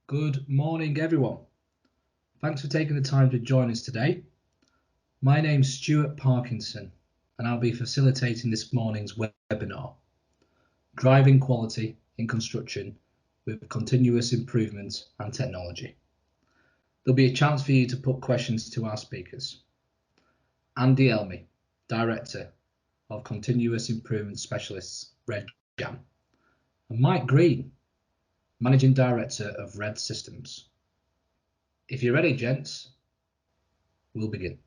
Good morning, everyone. Thanks for taking the time to join us today. My name's Stuart Parkinson, and I'll be facilitating this morning's webinar, Driving Quality in Construction with Continuous Improvement and Technology. There'll be a chance for you to put questions to our speakers. Andy Almey, Director of Continuous Improvement Specialists, BRED, and Mike Green, Managing Director of RED Systems. If you're ready, gents, we'll begin.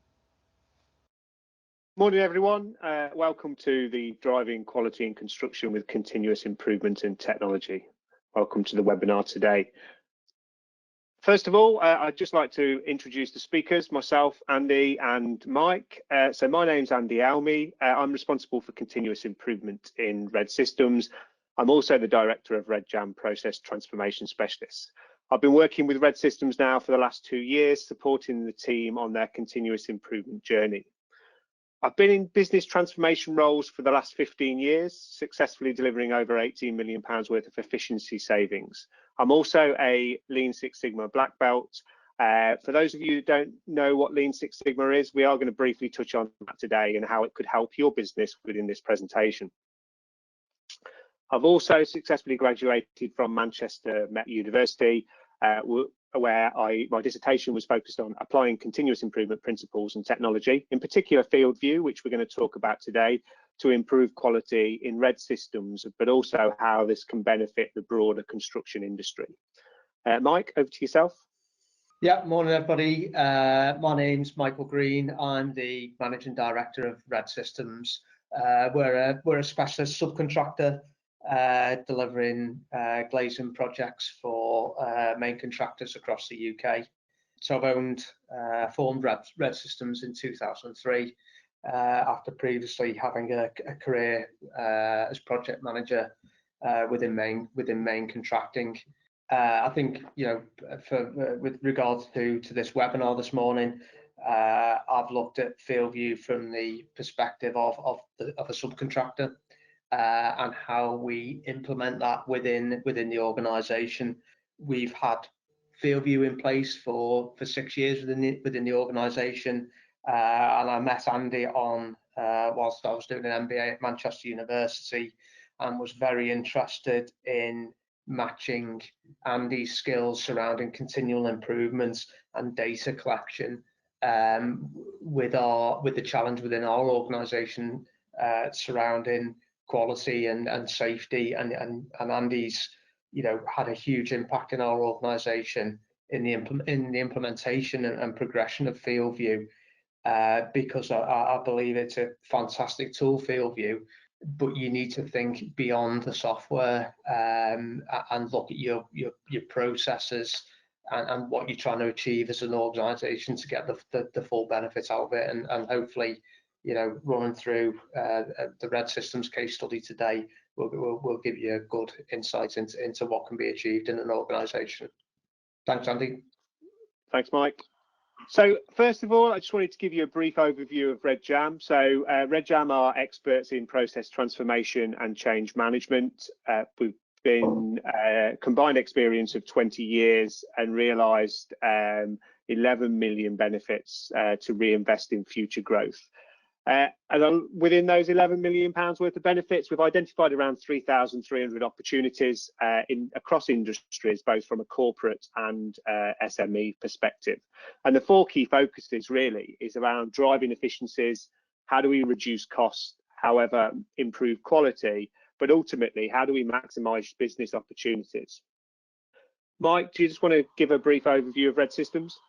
Morning, everyone. Welcome to the Driving Quality in Construction with Continuous Improvement and Technology. Welcome to the webinar today. First of all, I'd just like to introduce the speakers, myself, Andy and Mike. So my name's Andy Almey. I'm responsible for continuous improvement in RED Systems. I'm also the Director of RED Process Transformation Specialists. I've been working with RED Systems now for the last 2 years, supporting the team on their continuous improvement journey. I've been in business transformation roles for the last 15 years, successfully delivering over £18 million worth of efficiency savings. I'm also a Lean Six Sigma black belt. For those of you who don't know what Lean Six Sigma is, we are going to briefly touch on that today and how it could help your business within this presentation. I've also successfully graduated from Manchester Met University, where my dissertation was focused on applying continuous improvement principles and technology, in particular field view, which we're going to talk about today, to improve quality in RED systems, but also how this can benefit the broader construction industry. Mike, over to yourself. Yeah, morning everybody. My name's Michael Green. I'm the Managing Director of RED Systems. We're a specialist subcontractor delivering glazing projects for main contractors across the UK. So I've formed RED Systems in 2003 after previously having a career as project manager within main contracting. I think, with regards to this webinar this morning, I've looked at field view from the perspective of a subcontractor. And how we implement that within the organisation. We've had field view in place for 6 years within the organisation, and I met Andy on whilst I was doing an MBA at Manchester University, and was very interested in matching Andy's skills surrounding continual improvements and data collection with the challenge within our organisation surrounding quality and safety, and Andy's had a huge impact in our organisation in the implementation and progression of field view, because I believe it's a fantastic tool, field view, but you need to think beyond the software and look at your processes and what you're trying to achieve as an organisation to get the full benefit out of it, and hopefully, running through the RED Systems case study today will give you a good insight into what can be achieved in an organisation. Thanks, Andy. Thanks, Mike. So first of all, I just wanted to give you a brief overview of RED. So RED are experts in process transformation and change management. We've been combined experience of 20 years and realised 11 million benefits to reinvest in future growth. And within those £11 million worth of benefits, we've identified around 3,300 opportunities across industries, both from a corporate and SME perspective. And the 4 key focuses really is around driving efficiencies, how do we reduce costs, however improve quality, but ultimately how do we maximise business opportunities. Mike, do you just want to give a brief overview of RED Systems?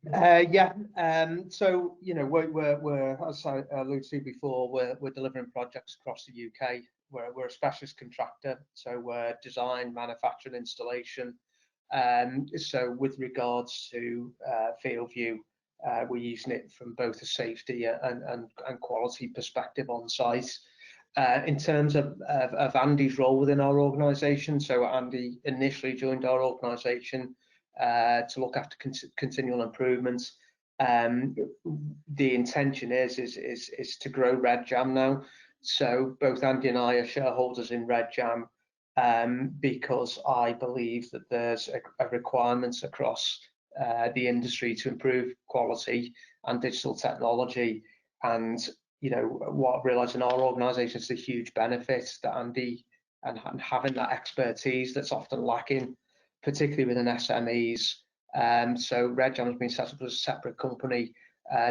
So we're as I alluded to before, we're delivering projects across the UK. We're a specialist contractor, so we're design, manufacture and installation. So with regards to field view, we're using it from both a safety and quality perspective on site. In terms of Andy's role within our organisation, so Andy initially joined our organisation to look after continual improvements. The intention is to grow RED now. So both Andy and I are shareholders in RED. because I believe that there's a requirement across the industry to improve quality and digital technology. And what I realise in our organisation is the huge benefit that Andy and having that expertise that's often lacking, particularly within SMEs. So RedJam has been set up as a separate company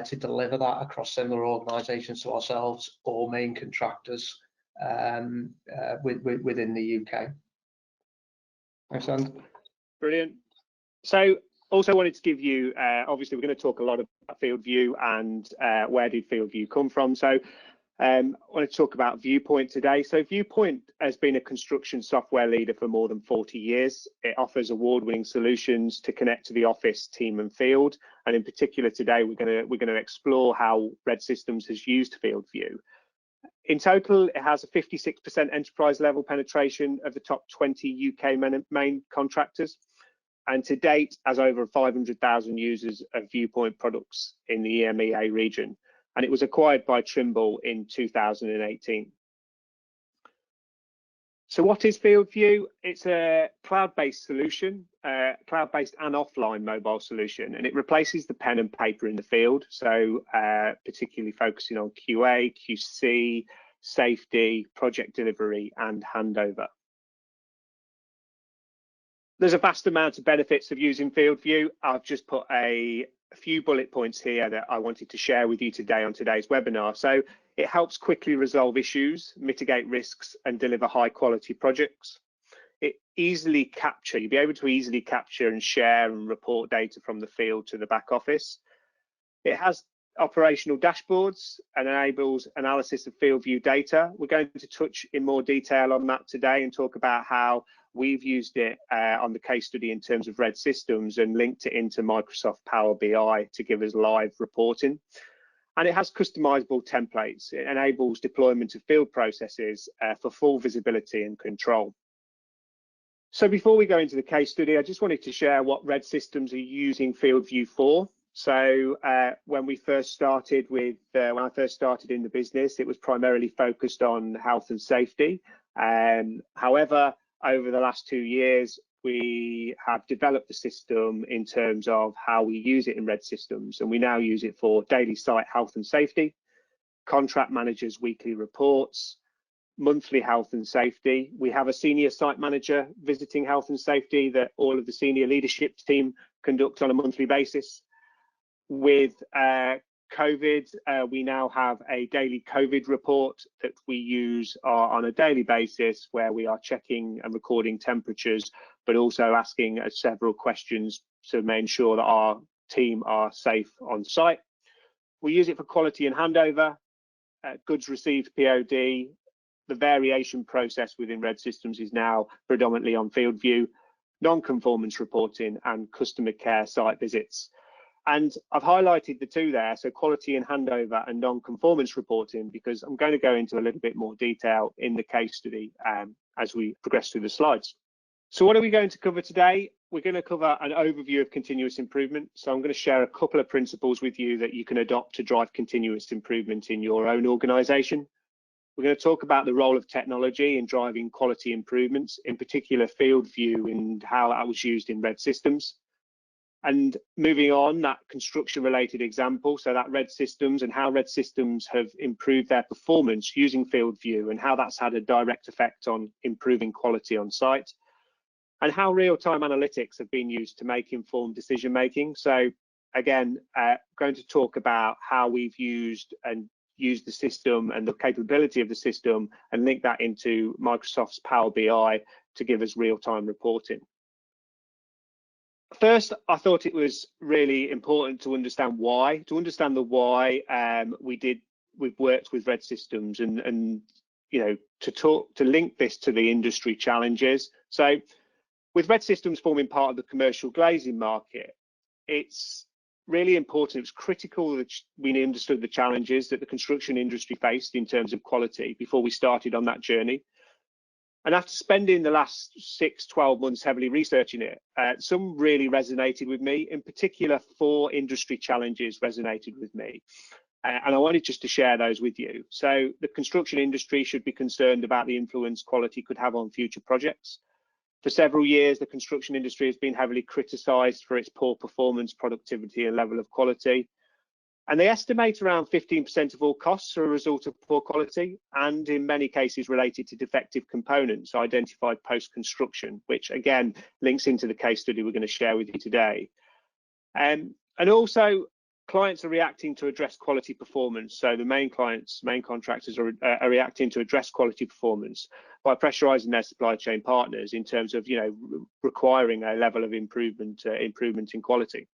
to deliver that across similar organisations to ourselves or main contractors within the UK. Thanks, Andy. Brilliant. So also wanted to give you, obviously we're going to talk a lot about FieldView and where did FieldView come from. So I want to talk about VIEWPOINT today. So VIEWPOINT has been a construction software leader for more than 40 years. It offers award-winning solutions to connect to the office, team and field. And in particular today, we're going to explore how RED Systems has used FieldView. In total, it has a 56% enterprise level penetration of the top 20 UK main contractors. And to date, has over 500,000 users of VIEWPOINT products in the EMEA region. And it was acquired by Trimble in 2018. So what is FieldView? It's a cloud-based solution, cloud-based and offline mobile solution, and it replaces the pen and paper in the field. So particularly focusing on QA, QC, safety, project delivery, and handover. There's a vast amount of benefits of using FieldView. I've just put a few bullet points here that I wanted to share with you today on today's webinar. So it helps quickly resolve issues, mitigate risks, and deliver high quality projects. You'll be able to easily capture and share and report data from the field to the back office. It has operational dashboards and enables analysis of FieldView data. We're going to touch in more detail on that today and talk about how we've used it on the case study in terms of RED Systems and linked it into Microsoft Power BI to give us live reporting. And it has customizable templates. It enables deployment of field processes for full visibility and control. So before we go into the case study, I just wanted to share what RED Systems are using FieldView for. So when I first started in the business, it was primarily focused on health and safety. However, over the last 2 years, we have developed the system in terms of how we use it in RED Systems, and we now use it for daily site health and safety, contract managers' weekly reports, monthly health and safety. We have a senior site manager visiting health and safety that all of the senior leadership team conduct on a monthly basis. With COVID, we now have a daily COVID report that we use on a daily basis, where we are checking and recording temperatures, but also asking several questions to make sure that our team are safe on site. We use it for quality and handover, goods received POD. The variation process within RED Systems is now predominantly on FieldView, non-conformance reporting and customer care site visits. And I've highlighted the two there, so quality and handover and non-conformance reporting, because I'm going to go into a little bit more detail in the case study as we progress through the slides. So what are we going to cover today? We're going to cover an overview of continuous improvement. So I'm going to share a couple of principles with you that you can adopt to drive continuous improvement in your own organisation. We're going to talk about the role of technology in driving quality improvements, in particular FieldView and how that was used in RED Systems. And moving on, that construction related example, so that RED Systems and how RED Systems have improved their performance using FieldView and how that's had a direct effect on improving quality on site, and how real-time analytics have been used to make informed decision making. So again, going to talk about how we've used the system and the capability of the system and link that into Microsoft's Power BI to give us real-time reporting. First, I thought it was really important to understand why. To we've worked with RED Systems and to link this to the industry challenges. So with RED Systems forming part of the commercial glazing market, it's really important, it was critical that we understood the challenges that the construction industry faced in terms of quality before we started on that journey. And after spending the last 6-12 months heavily researching it, some really resonated with me. In particular, 4 industry challenges resonated with me. And I wanted just to share those with you. So the construction industry should be concerned about the influence quality could have on future projects. For several years, the construction industry has been heavily criticised for its poor performance, productivity and level of quality. And they estimate around 15% of all costs are a result of poor quality, and in many cases related to defective components identified post-construction, which again links into the case study we're going to share with you today. And also, clients are reacting to address quality performance. So the main contractors are reacting to address quality performance by pressurising their supply chain partners in terms of, requiring a level of improvement in quality.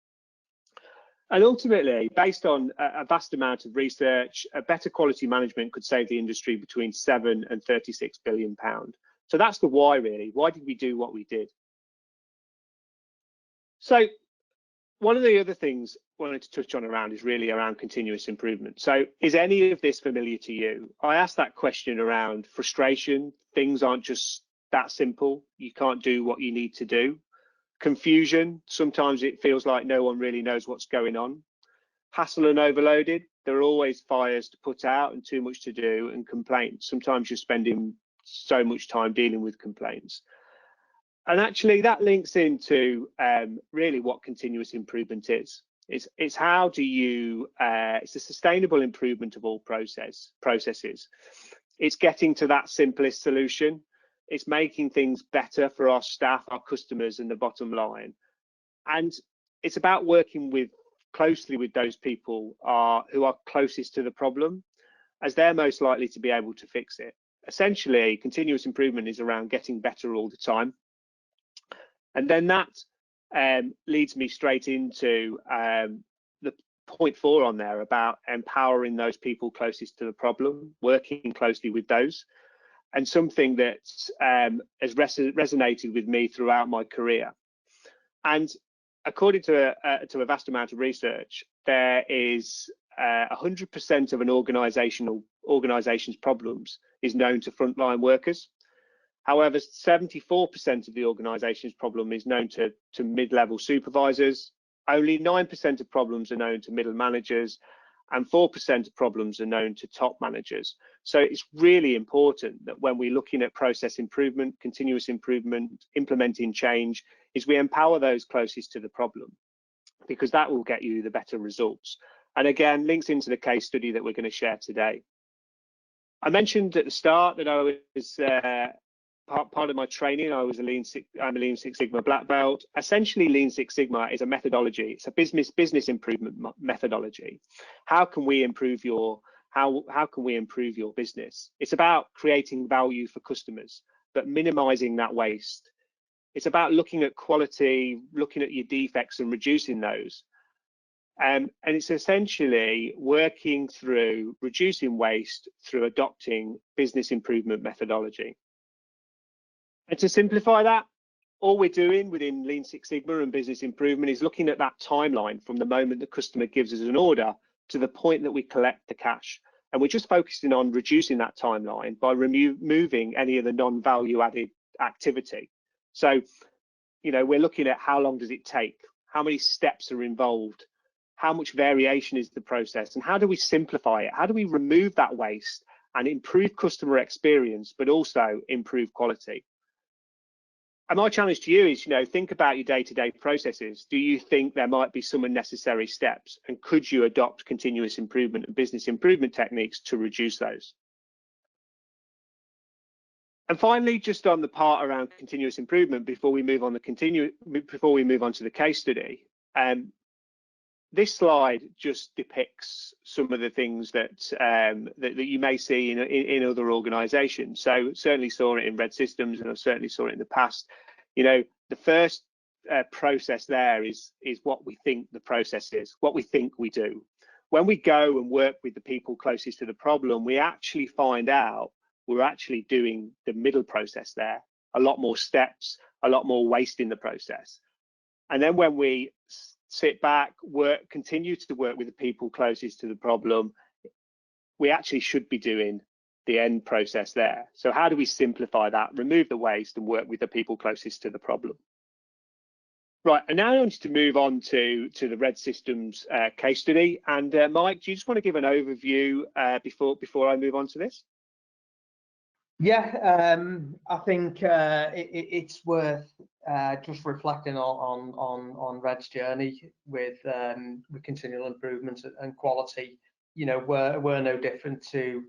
And ultimately, based on a vast amount of research, a better quality management could save the industry between £7 and £36 billion. So that's the why, really. Why did we do what we did? So one of the other things I wanted to touch on is really around continuous improvement. So is any of this familiar to you? I asked that question around frustration. Things aren't just that simple. You can't do what you need to do. Confusion, sometimes it feels like no one really knows what's going on. Hassle and overloaded, there are always fires to put out and too much to do, and complaints. Sometimes you're spending so much time dealing with complaints. And actually that links into really what continuous improvement is. It's how do you, it's a sustainable improvement of all processes. It's getting to that simplest solution. It's making things better for our staff, our customers, and the bottom line. And it's about working closely with those people who are closest to the problem, as they're most likely to be able to fix it. Essentially, continuous improvement is around getting better all the time. And then that leads me straight into the point 4 on there about empowering those people closest to the problem, working closely with those. And something that has resonated with me throughout my career. And according to a vast amount of research, there is 100% of an organisation's problems is known to frontline workers. However, 74% of the organisation's problem is known to mid-level supervisors. Only 9% of problems are known to middle managers, and 4% of problems are known to top managers. So it's really important that when we're looking at process improvement, continuous improvement, implementing change, is we empower those closest to the problem, because that will get you the better results. And again, links into the case study that we're going to share today. I mentioned at the start that I was part of my training, I'm a Lean Six Sigma black belt. Essentially, Lean Six Sigma is a methodology. It's a business improvement methodology. How can we improve your business? It's about creating value for customers, but minimizing that waste. It's about looking at quality, looking at your defects and reducing those. And it's essentially working through reducing waste through adopting business improvement methodology. And to simplify that, all we're doing within Lean Six Sigma and business improvement is looking at that timeline from the moment the customer gives us an order to the point that we collect the cash. And we're just focusing on reducing that timeline by removing any of the non-value added activity. So, we're looking at how long does it take, how many steps are involved, how much variation is the process, and how do we simplify it? How do we remove that waste and improve customer experience, but also improve quality? And my challenge to you is, think about your day-to-day processes. Do you think there might be some unnecessary steps? And could you adopt continuous improvement and business improvement techniques to reduce those? And finally, just on the part around continuous improvement, before we move on to the case study, this slide just depicts some of the things that you may see in other organisations. So certainly saw it in Red Systems, and I certainly saw it in the past. The first process there is what we think the process is, what we think we do. When we go and work with the people closest to the problem, we actually find out we're actually doing the middle process there. A lot more steps, a lot more waste in the process. And then when we sit back, continue to work with the people closest to the problem, we actually should be doing the end process there. So how do we simplify that, remove the waste, and work with the people closest to the problem? Right, and now I wanted to move on to the RED Systems case study. And Mike, do you just want to give an overview before I move on to this? Yeah, I think it's worth just reflecting on Red's journey with continual improvement and quality. You know, we're no different to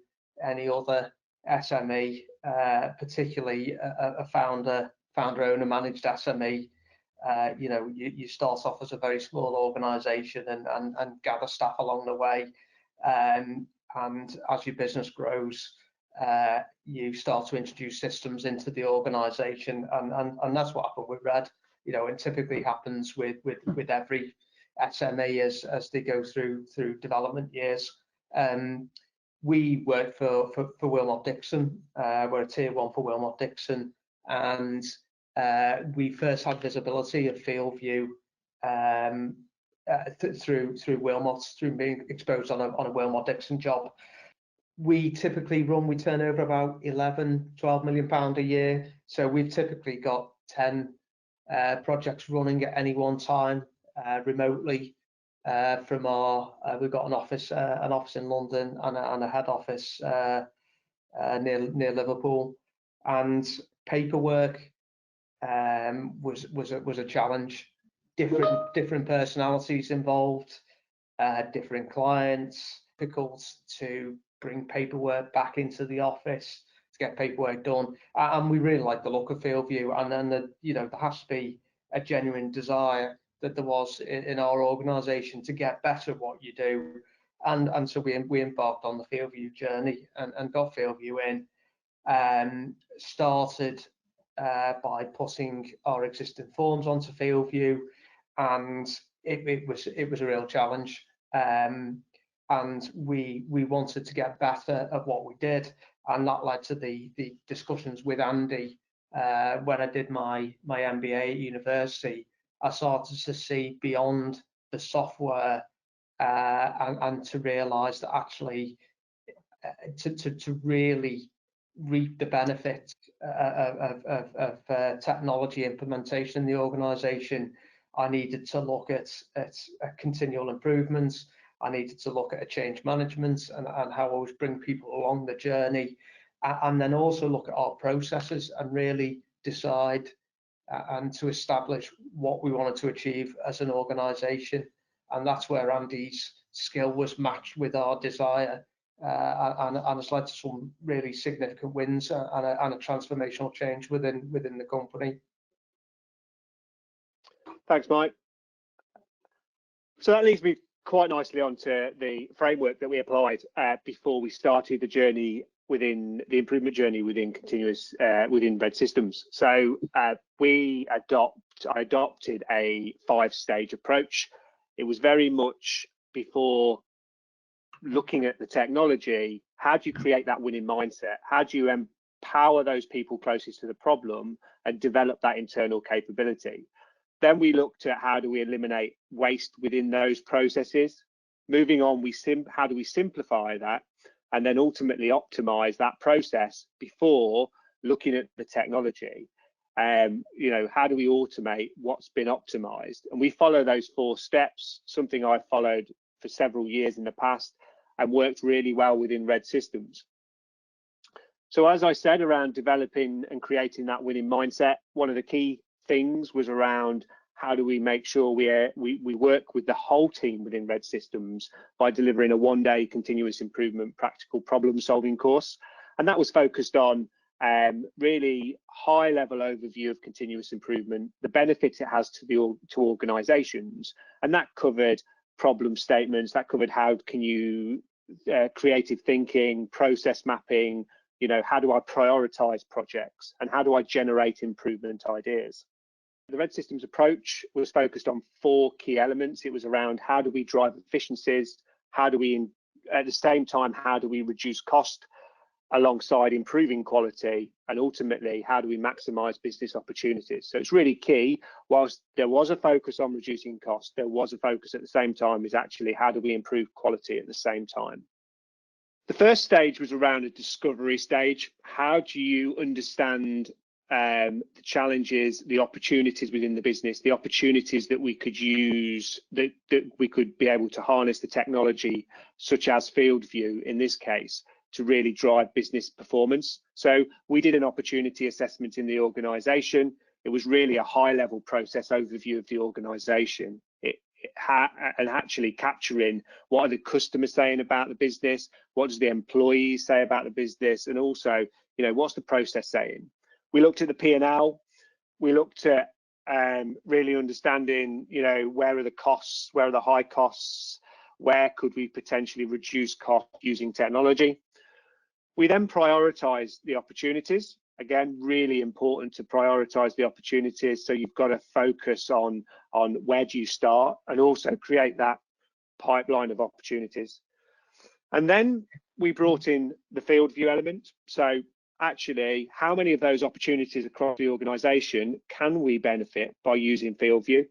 any other SME, particularly a founder-owner managed SME. You know, you start off as a very small organisation and gather staff along the way, and as your business grows, you start to introduce systems into the organisation, and that's what happened with Red. You know, and typically happens with every SME as they go through development years. We work for Wilmot Dixon. We're a tier 1 for Wilmot Dixon, and we first had visibility of field view through Wilmot, through being exposed on a Wilmot Dixon job. We typically we turn over about 11-12 million pound a year, so we've typically got 10 projects running at any one time remotely from our we've got an office in London and a head office near Liverpool. And paperwork was a challenge. Different personalities involved, different clients. Difficult to bring paperwork back into the office to get paperwork done, and we really like the look of field view. And then you know, there has to be a genuine desire that there was in our organisation to get better at what you do, and so we embarked on the field view journey and got field view in. Started by putting our existing forms onto field view, and it was a real challenge. And we wanted to get better at what we did, and that led to the discussions with Andy. When I did my MBA at university, I started to see beyond the software and to realise that actually to really reap the benefits of technology implementation in the organisation, I needed to look at continual improvements. I needed to look at a change management and how I always bring people along the journey, and then also look at our processes and really decide and to establish what we wanted to achieve as an organisation. And that's where Andy's skill was matched with our desire, and it's led to some really significant wins and a transformational change within the company. Thanks, Mike. So that leads me quite nicely onto the framework that we applied before we started the journey within the improvement journey within within RED Systems. So I adopted a 5-stage approach. It was very much before looking at the technology. How do you create that winning mindset? How do you empower those people closest to the problem and develop that internal capability? Then we looked at how do we eliminate waste within those processes. Moving on, how do we simplify that, and then ultimately optimize that process before looking at the technology. You know, how do we automate what's been optimized? And we follow those 4 steps, something I followed for several years in the past and worked really well within RED Systems. So as I said, around developing and creating that winning mindset, one of the key things was around how do we make sure we work with the whole team within RED Systems by delivering a 1-day continuous improvement practical problem solving course. And that was focused on really high level overview of continuous improvement, the benefits it has to organizations, and that covered problem statements, that covered how can you creative thinking, process mapping, you know, how do I prioritize projects, and how do I generate improvement ideas. The RED Systems approach was focused on 4 key elements. It was around how do we drive efficiencies, how do we, at the same time, how do we reduce cost alongside improving quality, and ultimately, how do we maximize business opportunities. So it's really key. Whilst there was a focus on reducing cost, there was a focus at the same time is actually how do we improve quality at the same time. The first stage was around a discovery stage. How do you understand the challenges, the opportunities within the business, the opportunities that we could use, that we could be able to harness the technology, such as Field View in this case, to really drive business performance. So we did an opportunity assessment in the organisation. It was really a high-level process overview of the organisation. And actually capturing what are the customers saying about the business, what does the employees say about the business, and also, you know, what's the process saying. We looked at the P&L. We looked at really understanding, you know, where are the costs, where are the high costs, where could we potentially reduce cost using technology. We then prioritise the opportunities. Again, really important to prioritise the opportunities. So you've got to focus on where do you start, and also create that pipeline of opportunities. And then we brought in the Field View element. So actually, how many of those opportunities across the organisation can we benefit by using Field View?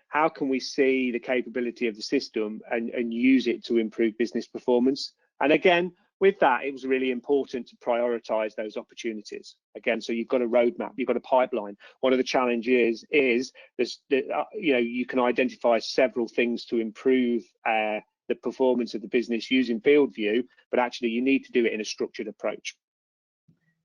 How can we see the capability of the system and use it to improve business performance? And again, with that, it was really important to prioritise those opportunities. Again, so you've got a roadmap, you've got a pipeline. One of the challenges is this, you know, you can identify several things to improve the performance of the business using Field View, but actually you need to do it in a structured approach.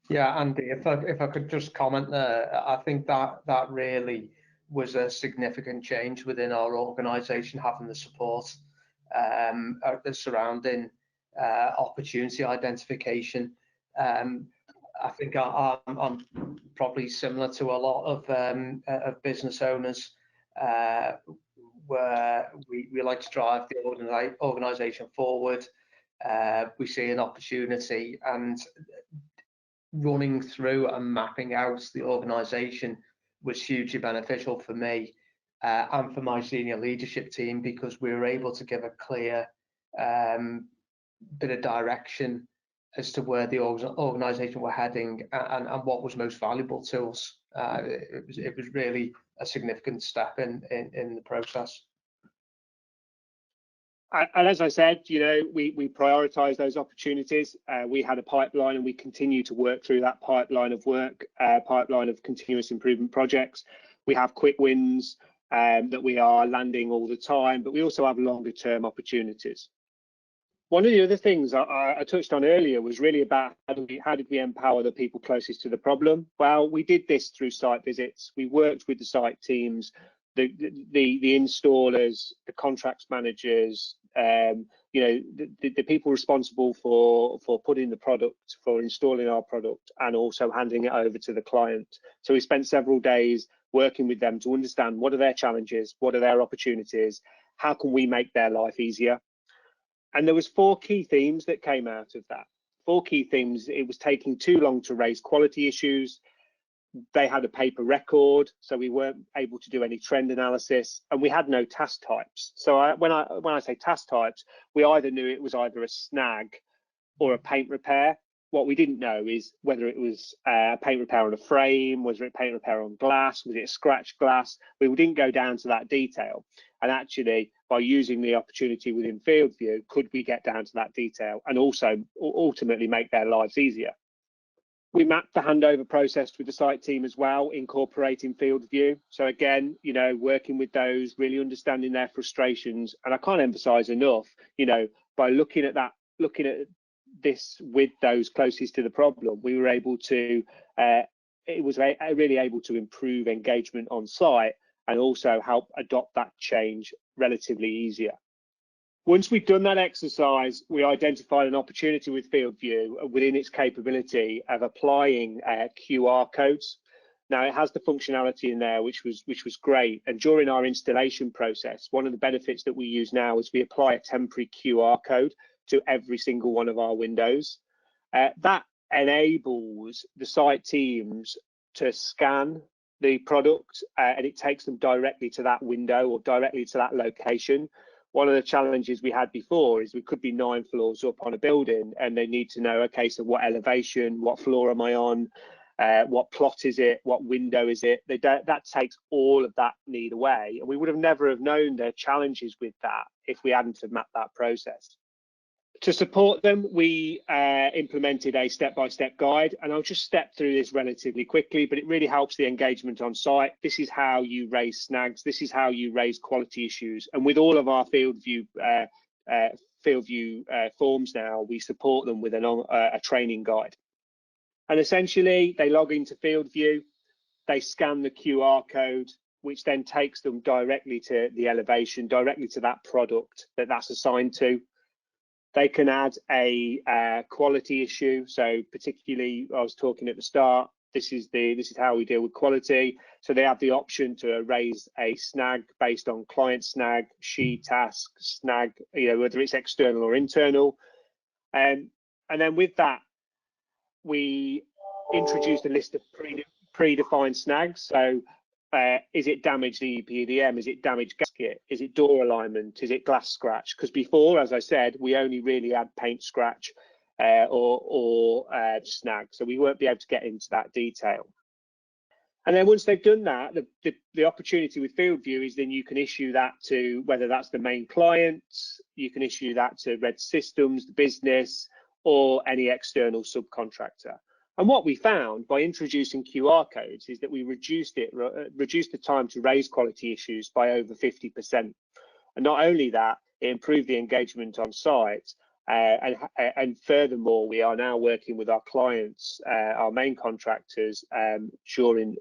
Yeah, Andy, if I could just comment there, I think that really was a significant change within our organisation, having the support surrounding opportunity identification. I think I'm probably similar to a lot of business owners, where we like to drive the organisation forward. We see an opportunity, and running through and mapping out the organisation was hugely beneficial for me and for my senior leadership team, because we were able to give a clear bit of direction as to where the organisation were heading and what was most valuable to us. It was really a significant step in the process. And as I said, you know, we prioritise those opportunities. We had a pipeline, and we continue to work through that pipeline of work, pipeline of continuous improvement projects. We have quick wins that we are landing all the time, but we also have longer term opportunities. One of the other things I touched on earlier was really about how did we empower the people closest to the problem? Well, we did this through site visits. We worked with the site teams, the installers, the contracts managers, you know, the people responsible for putting the product, for installing our product, and also handing it over to the client. So we spent several days working with them to understand what are their challenges, what are their opportunities, how can we make their life easier. And there was 4 key themes that came out of that. 4 key themes. It was taking too long to raise quality issues. They had a paper record, so we weren't able to do any trend analysis, and we had no task types. So when I say task types, we either knew it was either a snag or a paint repair. What we didn't know is whether it was a paint repair on a frame, was it a paint repair on glass, was it a scratched glass? We didn't go down to that detail. And actually, by using the opportunity within Field View, could we get down to that detail and also ultimately make their lives easier? We mapped the handover process with the site team as well, incorporating Field View. So again, you know, working with those, really understanding their frustrations. And I can't emphasize enough, you know, by looking at this with those closest to the problem, we were able to, it was really able to improve engagement on site and also help adopt that change relatively easier. Once we've done that exercise, we identified an opportunity with Field View within its capability of applying QR codes. Now it has the functionality in there, which was great. And during our installation process, one of the benefits that we use now is we apply a temporary QR code to every single one of our windows. That enables the site teams to scan the product and it takes them directly to that window or directly to that location. One of the challenges we had before is we could be 9 floors up on a building and they need to know, okay, so what elevation, what floor am I on, what plot is it, what window is it? That takes all of that need away. And we would have never have known the challenges with that if we hadn't have mapped that process. To support them, we implemented a step-by-step guide, and I'll just step through this relatively quickly, but it really helps the engagement on site. This is how you raise snags. This is how you raise quality issues. And with all of our FieldView forms now, we support them with a training guide. And essentially, they log into FieldView, they scan the QR code, which then takes them directly to the elevation, directly to that product that's assigned to. They can add a quality issue. So particularly, I was talking at the start, this is how we deal with quality. So they have the option to raise a snag based on client snag, she task snag, whether it's external or internal. And then with that, we introduced a list of predefined snags. So is it damaged EPDM? Is it damaged gasket? Is it door alignment? Is it glass scratch? Because before, as I said, we only really had paint scratch or snag. So we won't be able to get into that detail. And then once they've done that, the opportunity with FieldView is then you can issue that to, whether that's the main client, you can issue that to Red Systems, the business, or any external subcontractor. And what we found by introducing QR codes is that we reduced the time to raise quality issues by over 50%. And not only that, it improved the engagement on site. And furthermore, we are now working with our clients, our main contractors, during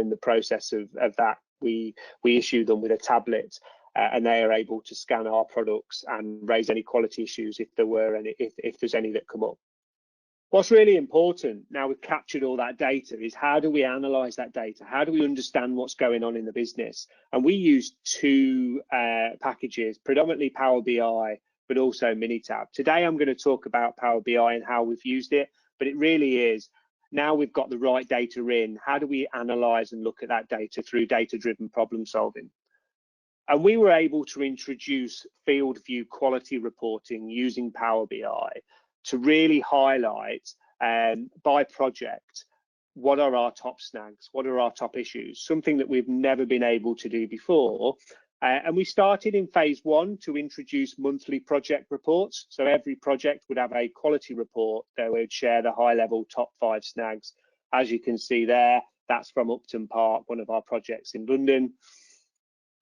the process of that. We issue them with a tablet, and they are able to scan our products and raise any quality issues if there's any that come up. What's really important now we've captured all that data is how do we analyze that data? How do we understand what's going on in the business? And we use two packages, predominantly Power BI, but also Minitab. Today, I'm going to talk about Power BI and how we've used it, but it really is, now we've got the right data in, how do we analyze and look at that data through data-driven problem solving? And we were able to introduce FieldView quality reporting using Power BI to really highlight by project, what are our top snags, what are our top issues, something that we've never been able to do before. And we started in phase 1 to introduce monthly project reports. So every project would have a quality report that would share the high level top 5 snags. As you can see there, that's from Upton Park, one of our projects in London.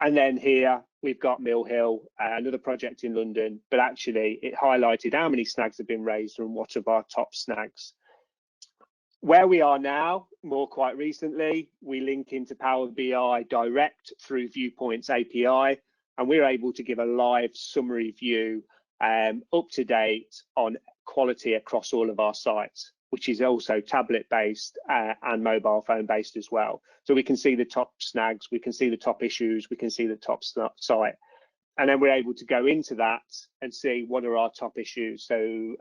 And then here we've got Mill Hill, another project in London, but actually it highlighted how many snags have been raised and what of our top snags. Where we are now, more quite recently, we link into Power BI direct through VIEWPOINT's API, and we're able to give a live summary view up to date on quality across all of our sites, which is also tablet-based and mobile phone-based as well. So we can see the top snags, we can see the top issues, we can see the top site. And then we're able to go into that and see what are our top issues. So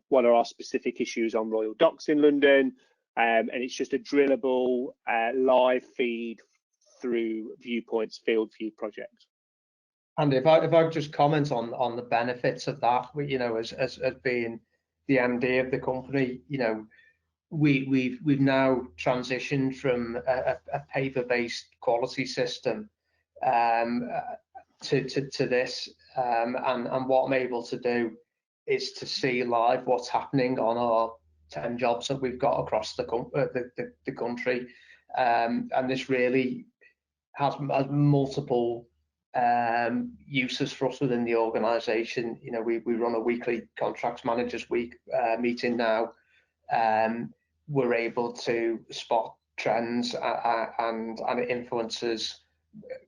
what are our specific issues on Royal Docks in London? And it's just a drillable live feed through VIEWPOINT's FieldView project. And if I could just comment on the benefits of that, as being the MD of the company, we've now transitioned from a paper-based quality system to this, and what I'm able to do is to see live what's happening on our 10 jobs that we've got across the country, and this really has multiple uses for us within the organisation. We run a weekly contracts managers week meeting now. We're able to spot trends and influences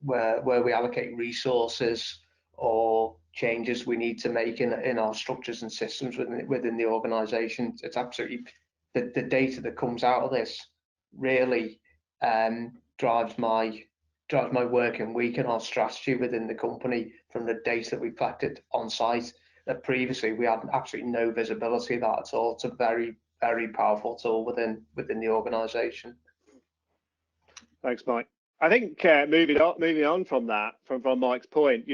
where we allocate resources or changes we need to make in our structures and systems within the organisation. It's absolutely the data that comes out of this really drives my working week and our strategy within the company from the data that we collected on site. That previously we had absolutely no visibility of that at all. It's a very, very powerful tool within the organisation. Thanks, Mike. I think moving on from that, from Mike's point,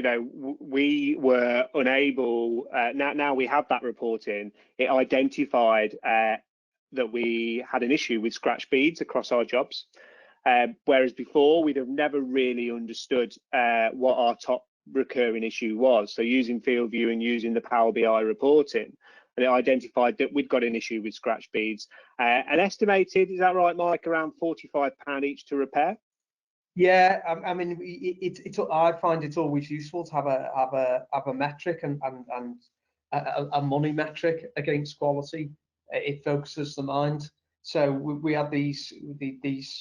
we were unable. Now we have that reporting. It identified that we had an issue with scratch beads across our jobs, whereas before we'd have never really understood what our top recurring issue was. So using FieldView and using the Power BI reporting, and it identified that we'd got an issue with scratch beads, and estimated, is that right, Mike, around £45 each to repair? Yeah, I mean, I find it's always useful to have a metric and a money metric against quality. It focuses the mind. So we had these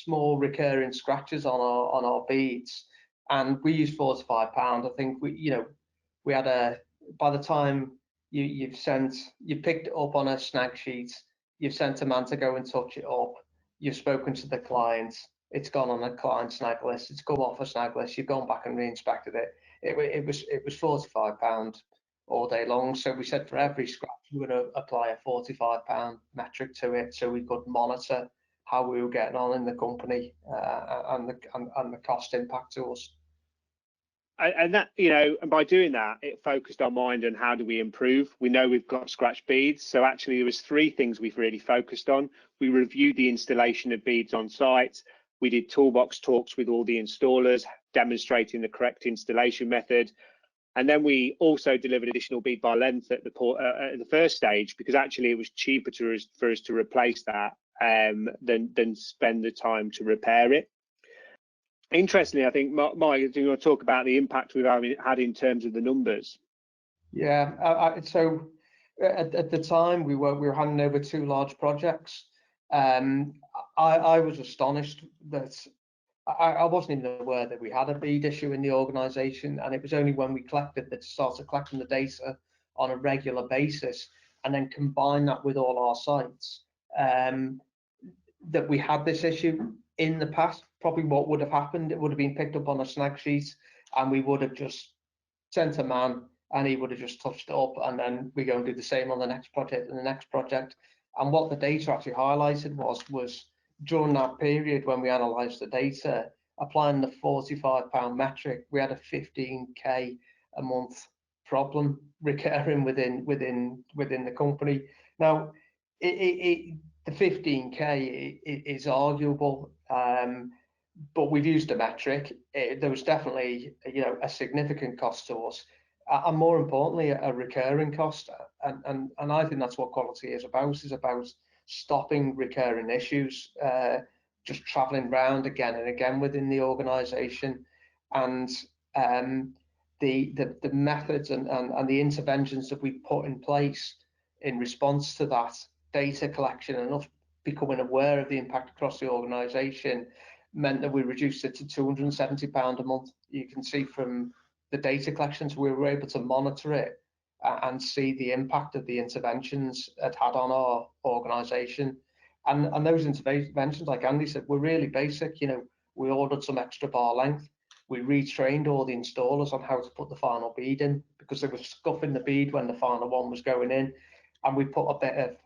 small recurring scratches on our beads, and we used £45. I think we had by the time you've picked it up on a snag sheet, you've sent a man to go and touch it up, you've spoken to the client, it's gone on a client snag list, it's come off a snag list, you've gone back and re-inspected it. It was £45 all day long. So we said for every scratch we would apply a £45 metric to it, so we could monitor how we were getting on in the company and the cost impact to us. And that, and by doing that, it focused our mind on how do we improve. We know we've got scratch beads, so actually there was 3 things we've really focused on. We reviewed the installation of beads on site. We did toolbox talks with all the installers, demonstrating the correct installation method. And then we also delivered additional bead by length at the first stage, because actually it was cheaper for us to replace that than spend the time to repair it. Interestingly, I think, Mike, do you want to talk about the impact we've had in terms of the numbers? Yeah, so at the time we were handing over 2 large projects. I was astonished that I wasn't even aware that we had a bead issue in the organisation, and it was only when we started collecting the data on a regular basis and then combine that with all our sites that we had this issue. In the past, probably what would have happened, it would have been picked up on a snag sheet and we would have just sent a man and he would have just touched it up, and then we go and do the same on the next project and the next project. And what the data actually highlighted was during that period when we analysed the data, applying the £45 metric, we had a 15k a month problem recurring within the company. Now, the 15k is arguable, but we've used a metric. There was definitely a significant cost to us, and more importantly a recurring cost, and I think that's what quality is about stopping recurring issues just traveling round again and again within the organisation. And the methods and the interventions that we put in place in response to that data collection and us becoming aware of the impact across the organisation meant that we reduced it to £270 a month. You can see from the data collections we were able to monitor it and see the impact of the interventions it had on our organisation. And those interventions, like Andy said, were really basic. We ordered some extra bar length. We retrained all the installers on how to put the final bead in, because they were scuffing the bead when the final one was going in. And we put a bit of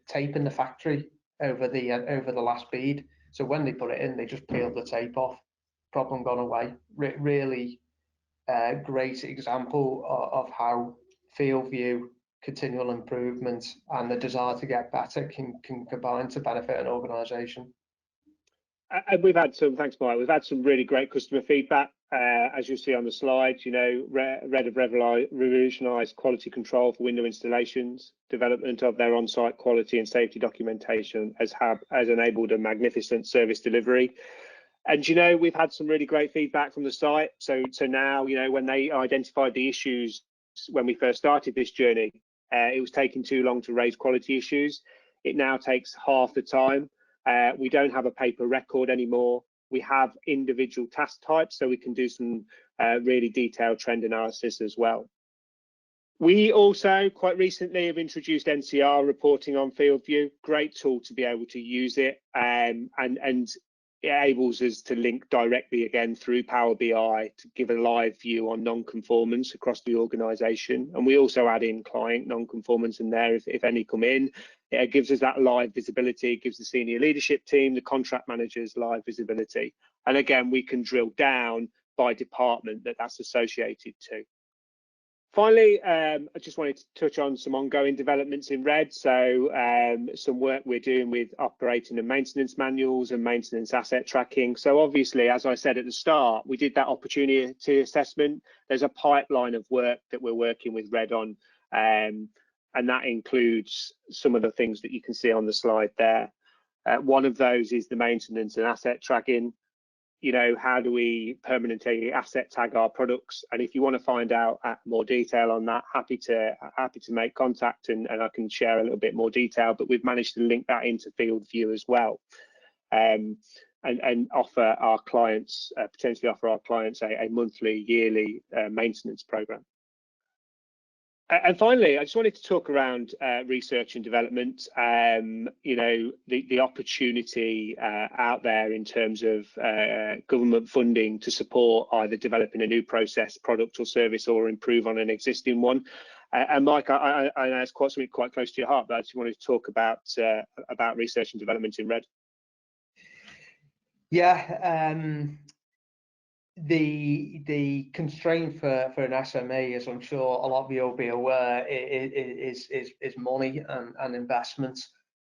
tape in the factory over the last bead. So when they put it in, they just peeled the tape off. Problem gone away. Really great example of how FieldView, continual improvement, and the desire to get better can combine to benefit an organisation. And we've had some, thanks Mike, we've had some really great customer feedback. As you'll see on the slide, RED have revolutionised quality control for window installations. Development of their on-site quality and safety documentation has enabled a magnificent service delivery. And we've had some really great feedback from the site. So now, when they identified the issues when we first started this journey, it was taking too long to raise quality issues. It now takes half the time. We don't have a paper record anymore. We have individual task types, so we can do some really detailed trend analysis as well. We also quite recently have introduced NCR reporting on FieldView. Great tool to be able to use it, and it enables us to link directly again through Power BI to give a live view on non-conformance across the organisation. And we also add in client non-conformance in there if any come in. It gives us that live visibility, gives the senior leadership team, the contract managers live visibility. And again, we can drill down by department that's associated to. Finally, I just wanted to touch on some ongoing developments in RED. So some work we're doing with operating and maintenance manuals and maintenance asset tracking. So obviously, as I said at the start, we did that opportunity assessment. There's a pipeline of work that we're working with RED on, and that includes some of the things that you can see on the slide there. One of those is the maintenance and asset tracking. You know, how do we permanently asset tag our products? And if you want to find out more detail on that, happy to make contact, and I can share a little bit more detail. But we've managed to link that into FieldView as well, and offer our clients potentially offer our clients a monthly, yearly maintenance program. And finally, I just wanted to talk around research and development. You know, the opportunity out there in terms of government funding to support either developing a new process, product or service, or improve on an existing one. And Mike, I know it's something quite close to your heart, but I just wanted to talk about research and development in RED. Yeah. The constraint for an SME, as I'm sure a lot of you will be aware, is money and investment,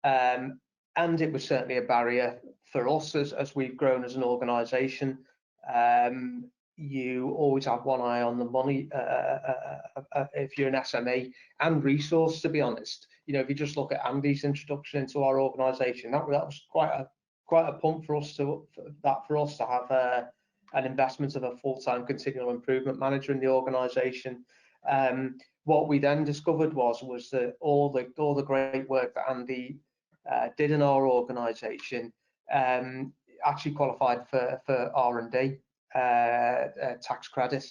and it was certainly a barrier for us as we've grown as an organisation. You always have one eye on the money if you're an SME, and resource, to be honest. You know, if you just look at Andy's introduction into our organisation, that was quite a pump for us to have an investment of a full-time continual improvement manager in the organisation. What we then discovered was that all the great work that Andy did in our organisation actually qualified for R&D tax credit.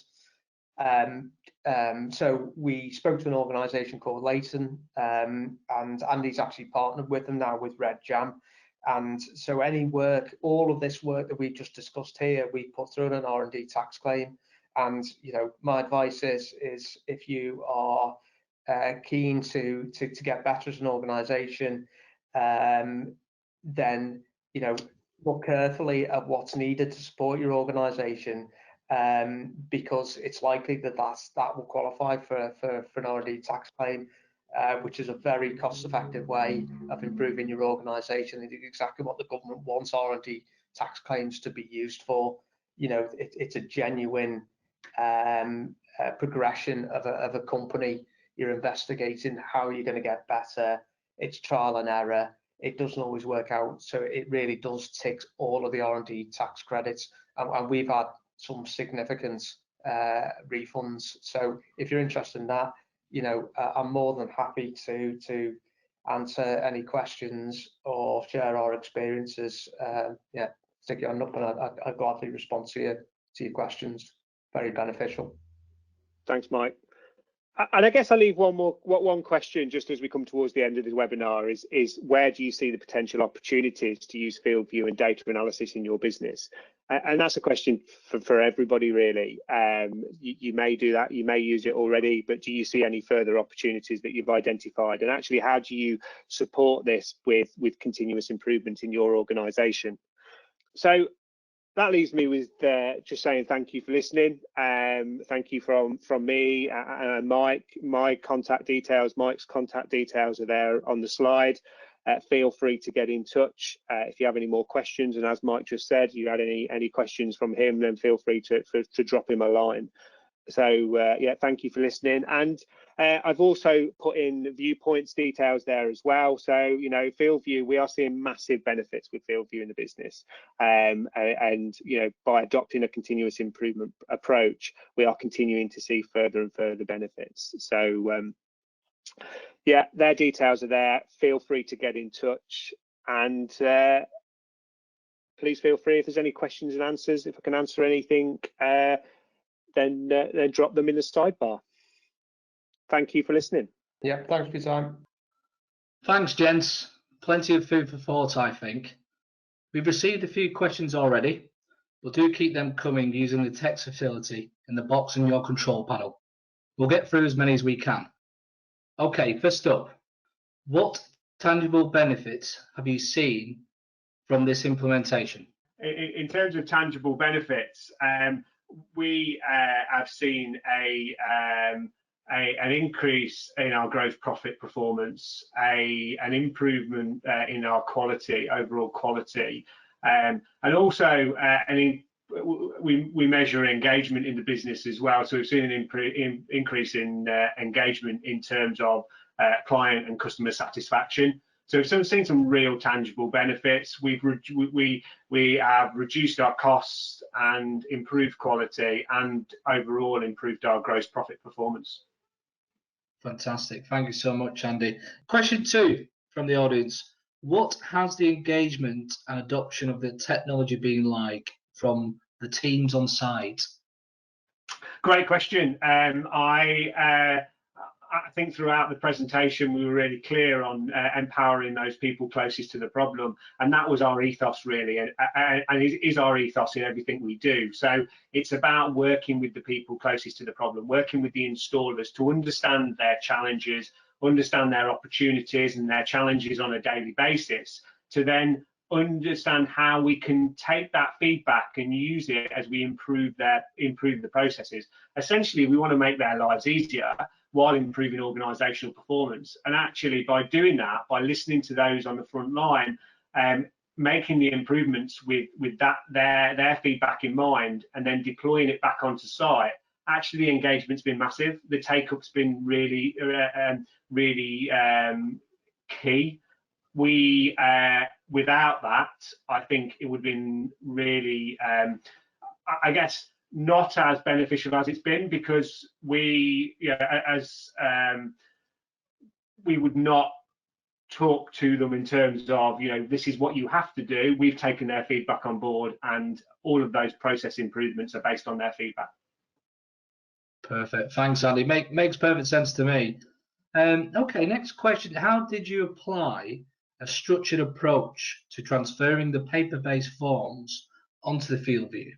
So we spoke to an organisation called Leighton, and Andy's actually partnered with them now with Red Jam. And so all of this work that we just discussed here, we put through an R&D tax claim. And you know, my advice is if you are keen to get better as an organisation, then you know, look carefully at what's needed to support your organisation, because it's likely that will qualify for an R&D tax claim. Which is a very cost-effective way of improving your organisation. It is exactly what the government wants R&D tax claims to be used for. You know, it's a genuine progression of a company. You're investigating how you're going to get better. It's trial and error. It doesn't always work out, so it really does tick all of the R&D tax credits, and we've had some significant refunds. So if you're interested in that, you know, I'm more than happy to answer any questions or share our experiences. Yeah, stick your hand up, and I'd gladly respond to your questions. Very beneficial. Thanks, Mike. And I guess I'll leave one question just as we come towards the end of the webinar is where do you see the potential opportunities to use FieldView and data analysis in your business? And that's a question for everybody, really. You may do that, you may use it already, but do you see any further opportunities that you've identified? And actually, how do you support this with continuous improvement in your organisation? So that leaves me with just saying thank you for listening. Thank you from me and Mike. Mike's contact details are there on the slide. Feel free to get in touch if you have any more questions. And as Mike just said, you had any questions from him, then feel free to drop him a line. So yeah, thank you for listening. And I've also put in viewpoints details there as well. So, you know, FieldView, we are seeing massive benefits with FieldView in the business. And you know, by adopting a continuous improvement approach, we are continuing to see further and further benefits. So yeah, their details are there. Feel free to get in touch, and please feel free if there's any questions and answers. If I can answer anything, then drop them in the sidebar. Thank you for listening. Yeah, thanks for your time. Thanks, gents. Plenty of food for thought, I think. We've received a few questions already, but do keep them coming using the text facility in the box in your control panel. We'll get through as many as we can. Okay, first up, what tangible benefits have you seen from this implementation? In terms of tangible benefits, we have seen an increase in our gross profit performance, an improvement in our quality, overall quality, and also we measure engagement in the business as well. So we've seen an increase in engagement in terms of client and customer satisfaction. So we've seen some real tangible benefits. We have reduced our costs and improved quality, and overall improved our gross profit performance. Fantastic. Thank you so much, Andy. Question 2 from the audience. What has the engagement and adoption of the technology been like from the teams on site? Great question. I think throughout the presentation we were really clear on empowering those people closest to the problem, and that was our ethos really, and it is our ethos in everything we do. So it's about working with the people closest to the problem, working with the installers to understand their challenges, understand their opportunities and their challenges on a daily basis, to then understand how we can take that feedback and use it as we improve the processes. Essentially, we want to make their lives easier while improving organisational performance. And actually, by doing that, by listening to those on the front line, making the improvements with their feedback in mind, and then deploying it back onto site, actually the engagement's been massive. The take-up's been really key. Without that, I think it would have been really, I guess, not as beneficial as it's been, because we would not talk to them in terms of, this is what you have to do. We've taken their feedback on board, and all of those process improvements are based on their feedback. Perfect. Thanks, Andy. Makes perfect sense to me. Okay, next question. How did you apply a structured approach to transferring the paper-based forms onto the field view?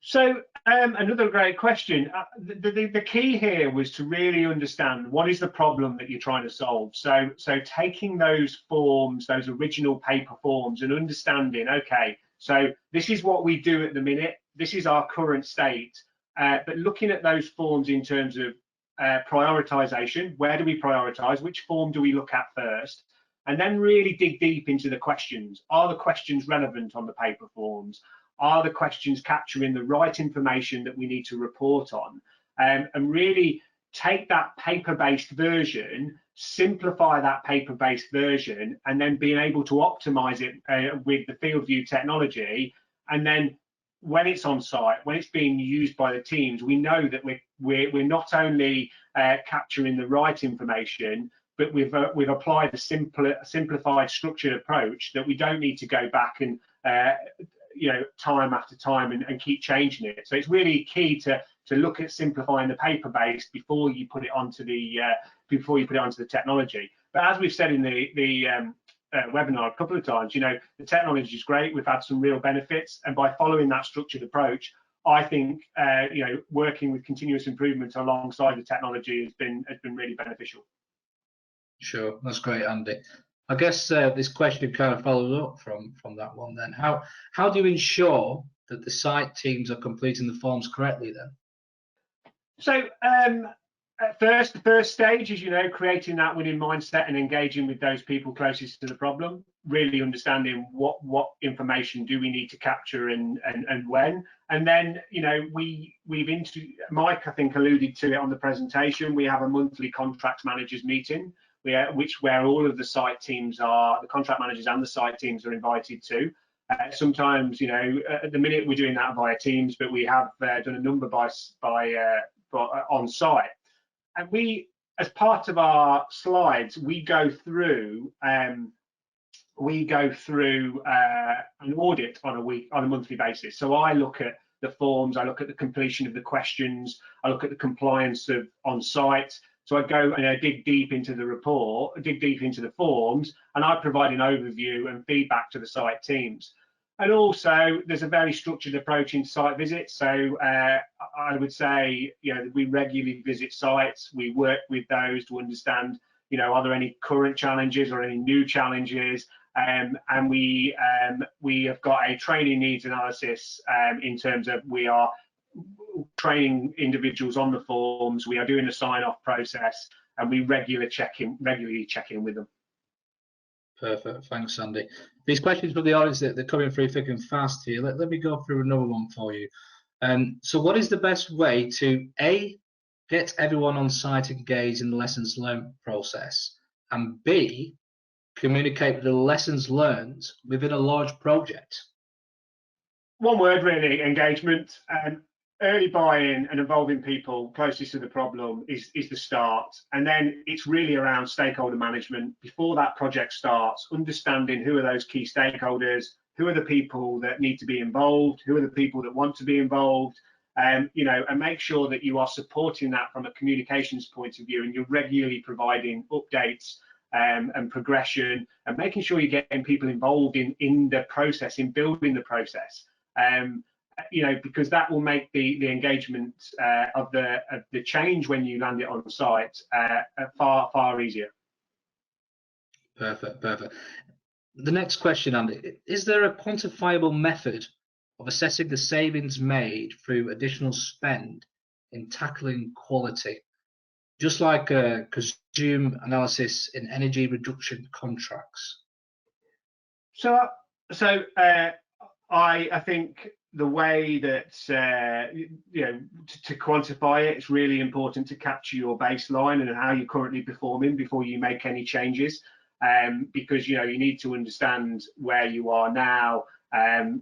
So another great question. The key here was to really understand what is the problem that you're trying to solve. So taking those forms, those original paper forms, and understanding, okay, so this is what we do at the minute, this is our current state, but looking at those forms in terms of prioritization, where do we prioritize, which form do we look at first, and then really dig deep into the questions. Are the questions relevant on the paper forms? Are the questions capturing the right information that we need to report on? And really take that paper-based version, simplify that paper-based version, and then being able to optimize it with the field view technology. And then when it's on site, when it's being used by the teams, we know that we're not only capturing the right information, but we've applied a simplified, structured approach that we don't need to go back and time after time and keep changing it. So it's really key to look at simplifying the paper-based before you put it onto the technology. But as we've said in the webinar a couple of times, the technology is great. We've had some real benefits, and by following that structured approach, I think working with continuous improvement alongside the technology has been really beneficial. Sure, that's great, Andy. I guess this question kind of follows up from that one then. How do you ensure that the site teams are completing the forms correctly then? So the first stage is, creating that winning mindset and engaging with those people closest to the problem, really understanding what information do we need to capture and when. And then, Mike, I think, alluded to it on the presentation. We have a monthly contract managers meeting, where all of the site teams the contract managers and the site teams are invited to. Sometimes, at the minute we're doing that via Teams, but we have done a number by on site. And we, as part of our slides, we go through an audit on a monthly basis. So I look at the forms, I look at the completion of the questions, I look at the compliance of on site. So I go and I dig deep into the report, dig deep into the forms, and I provide an overview and feedback to the site teams. And also, there's a very structured approach in site visits. So I would say, we regularly visit sites. We work with those to understand, are there any current challenges or any new challenges? And we have got a training needs analysis in terms of we are training individuals on the forms, we are doing a sign-off process, and we regularly check in with them. Perfect, thanks, Andy. These questions from the audience, they're coming through thick and fast here. Let me go through another one for you. So what is the best way to A, get everyone on site engaged in the lessons learned process, and B, communicate the lessons learned within a large project? One word really, engagement. Early buy-in and involving people closest to the problem is the start, and then it's really around stakeholder management before that project starts, understanding who are those key stakeholders, who are the people that need to be involved, who are the people that want to be involved, you know, and make sure that you are supporting that from a communications point of view, and you're regularly providing updates and progression, and making sure you're getting people involved in the process, in building the process. You know, because that will make the engagement of the change when you land it on site far easier. Perfect. The next question, Andy, is there a quantifiable method of assessing the savings made through additional spend in tackling quality, just like a consume analysis in energy reduction contracts? So I think the way that you know, to quantify it, it's really important to capture your baseline and how you're currently performing before you make any changes, because you know, you need to understand where you are now and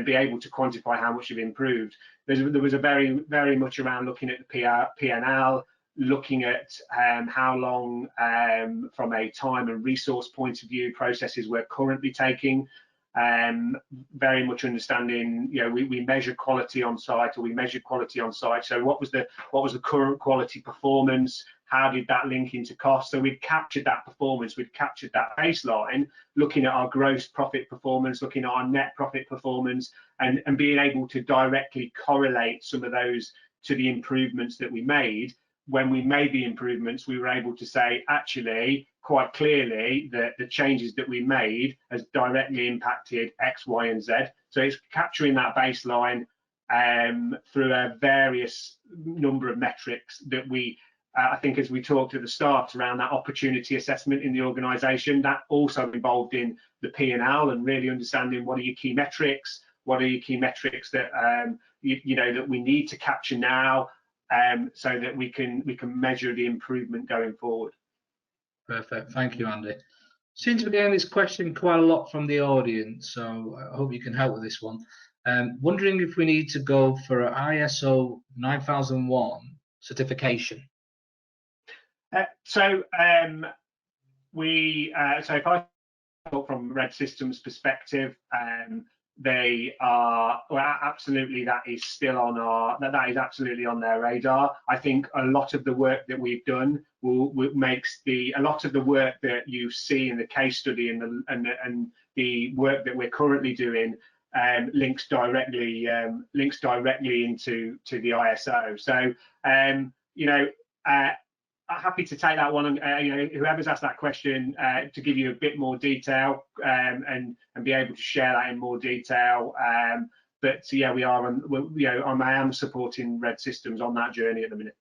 be able to quantify how much you've improved. There was a very much around looking at the P&L, looking at how long from a time and resource point of view processes we're currently taking. Very much understanding, you know, we measure quality on site, or we measured quality on site. So what was the current quality performance? How did that link into cost? So we've captured that performance, we've captured that baseline, looking at our gross profit performance, looking at our net profit performance, and being able to directly correlate some of those to the improvements that we made. When we made the improvements, we were able to say, actually, quite clearly, that the changes that we made has directly impacted X, Y, and Z. So it's capturing that baseline through a various number of metrics that we, I think, as we talked at the start around that opportunity assessment in the organisation, that also involved in the P&L and really understanding what are your key metrics, what are your key metrics that you know, that we need to capture now, so that we can measure the improvement going forward. Perfect, thank you, Andy. Seems to be getting this question quite a lot from the audience, so I hope you can help with this one. Wondering if we need to go for an ISO 9001 certification. So if I talk from Red Systems perspective, they are, well, absolutely, that is still on that is absolutely on their radar. I think a lot of the work that we've done makes a lot of the work that you see in the case study and the work that we're currently doing links directly into the ISO. So you know, happy to take that one, and you know, whoever's asked that question, to give you a bit more detail and be able to share that in more detail. But yeah, we are, you know, I am supporting Red Systems on that journey at the minute.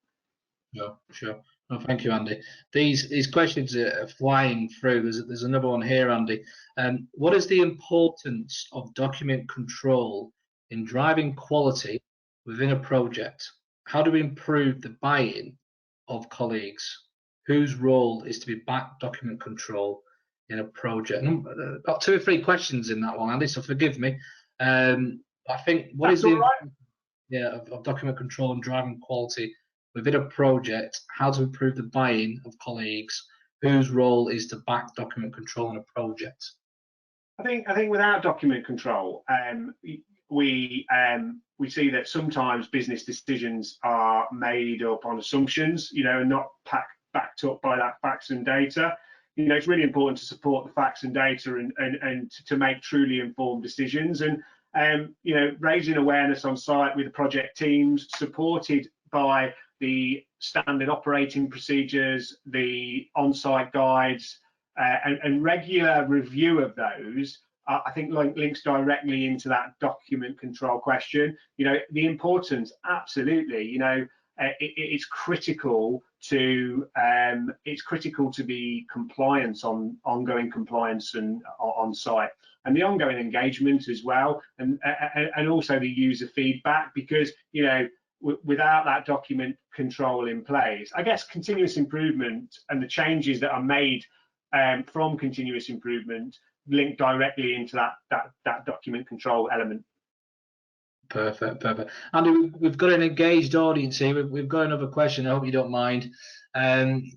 Sure. No, thank you, Andy. These questions are flying through. There's another one here, Andy. What is the importance of document control in driving quality within a project? How do we improve the buy-in of colleagues? Whose role is to be back document control in a project? Got 2 or 3 questions in that one, Andy, so forgive me. I think what That's is the right. of document control and driving quality within a project, how to improve the buy-in of colleagues, whose role is to back document control in a project? I think without document control, we see that sometimes business decisions are made up on assumptions, you know, and not backed up by that facts and data. You know, it's really important to support the facts and data and to make truly informed decisions, and you know, raising awareness on site with the project teams, supported by the standard operating procedures, the on-site guides, and regular review of those I think links directly into that document control question. You know, the importance, absolutely. You know, it's critical to be compliance on ongoing compliance and on site, and the ongoing engagement as well, and also the user feedback, because you know, without that document control in place, I guess continuous improvement and the changes that are made from continuous improvement link directly into that document control element. Perfect. Andy, we've got an engaged audience here. We've got another question. I hope you don't mind. Can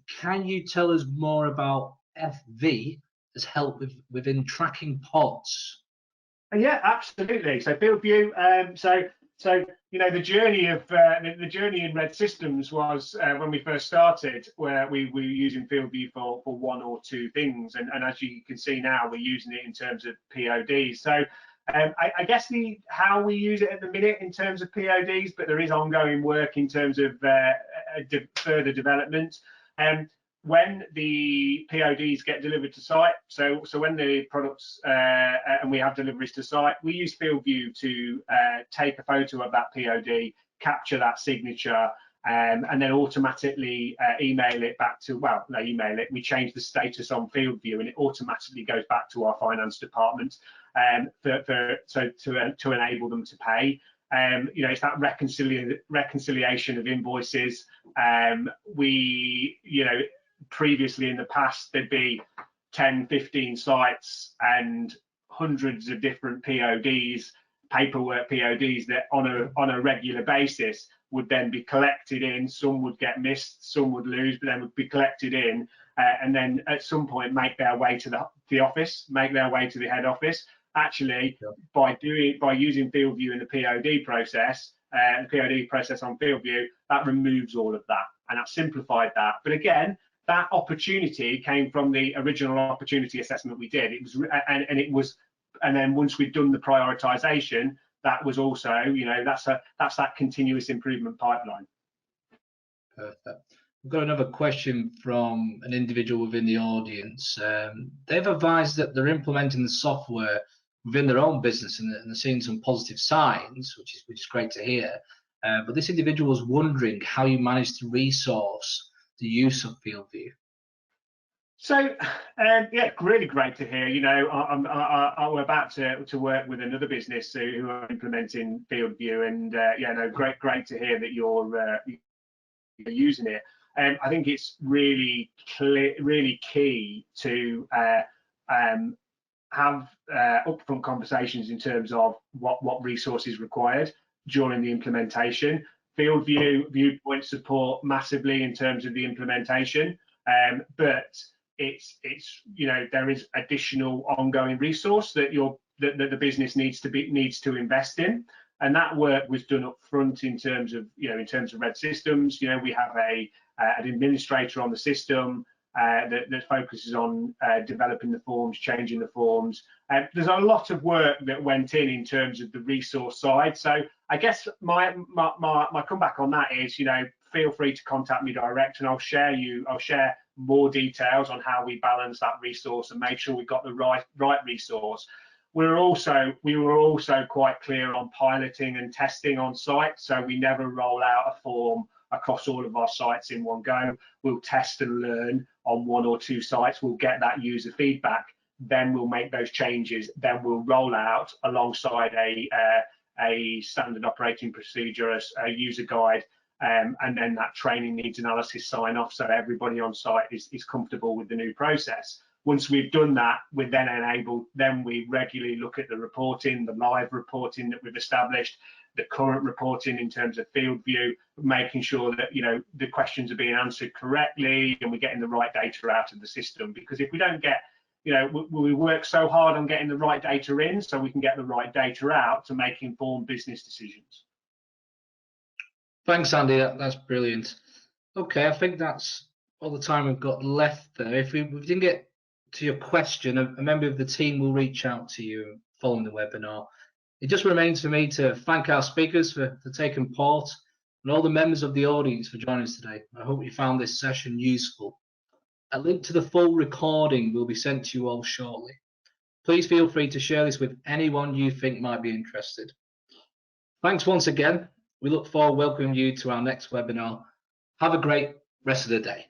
you tell us more about FV as help within tracking pods? Yeah, absolutely. So FieldView. So you know, the journey in Red Systems was when we first started, where we were using FieldView for one or two things, and as you can see now, we're using it in terms of PODs. So I guess how we use it at the minute in terms of PODs, but there is ongoing work in terms of further development. When the PODs get delivered to site, so when the products and we have deliveries to site, we use FieldView to take a photo of that POD, capture that signature, and then automatically email it back to, well, no, email it. We change the status on FieldView, and it automatically goes back to our finance department to enable them to pay. You know, it's that reconciliation of invoices. You know, previously in the past, there'd be 10, 15 sites and hundreds of different PODs, paperwork PODs that on a regular basis would then be collected in. Some would get missed, some would lose, but then would be collected in, and then at some point make their way to the office, make their way to the head office. Actually, by using FieldView in the POD process on FieldView, that removes all of that, and that simplified that. But again, that opportunity came from the original opportunity assessment we did. And then once we'd done the prioritization, that was also, you know, that's that continuous improvement pipeline. Perfect. We've got another question from an individual within the audience. They've advised that they're implementing the software within their own business, and they're seeing some positive signs, which is great to hear. But this individual was wondering how you managed to resource the use of FieldView. So yeah, really great to hear. You know, we're about to work with another business who are implementing FieldView, and yeah, no, great to hear that you're using it. I think it's really key to have upfront conversations in terms of what resources required during the implementation. FieldView VIEWPOINT support massively in terms of the implementation, but it's you know, there is additional ongoing resource that the business needs to invest in, and that work was done up front in terms of Red Systems. You know, we have an administrator on the system that focuses on developing the forms, changing the forms. There's a lot of work that went in terms of the resource side. So I guess my comeback on that is, you know, feel free to contact me direct, and I'll share more details on how we balance that resource and make sure we've got the right resource. We were also quite clear on piloting and testing on site, so we never roll out a form across all of our sites in one go. We'll test and learn on one or two sites. We'll get that user feedback, then we'll make those changes. Then we'll roll out alongside a standard operating procedure, a user guide, and then that training needs analysis sign off, so everybody on site is comfortable with the new process. Once we've done that, we're then enabled, then we regularly look at the reporting, the live reporting that we've established, the current reporting in terms of FieldView, making sure that, you know, the questions are being answered correctly and we're getting the right data out of the system. Because if we don't get, you know, we work so hard on getting the right data in so we can get the right data out to make informed business decisions. Thanks, Andy. That's brilliant. Okay, I think that's all the time we've got left there. If we didn't get to your question, a member of the team will reach out to you following the webinar. It just remains for me to thank our speakers for taking part, and all the members of the audience for joining us today. I hope you found this session useful. A link to the full recording will be sent to you all shortly. Please feel free to share this with anyone you think might be interested. Thanks once again. We look forward to welcoming you to our next webinar. Have a great rest of the day.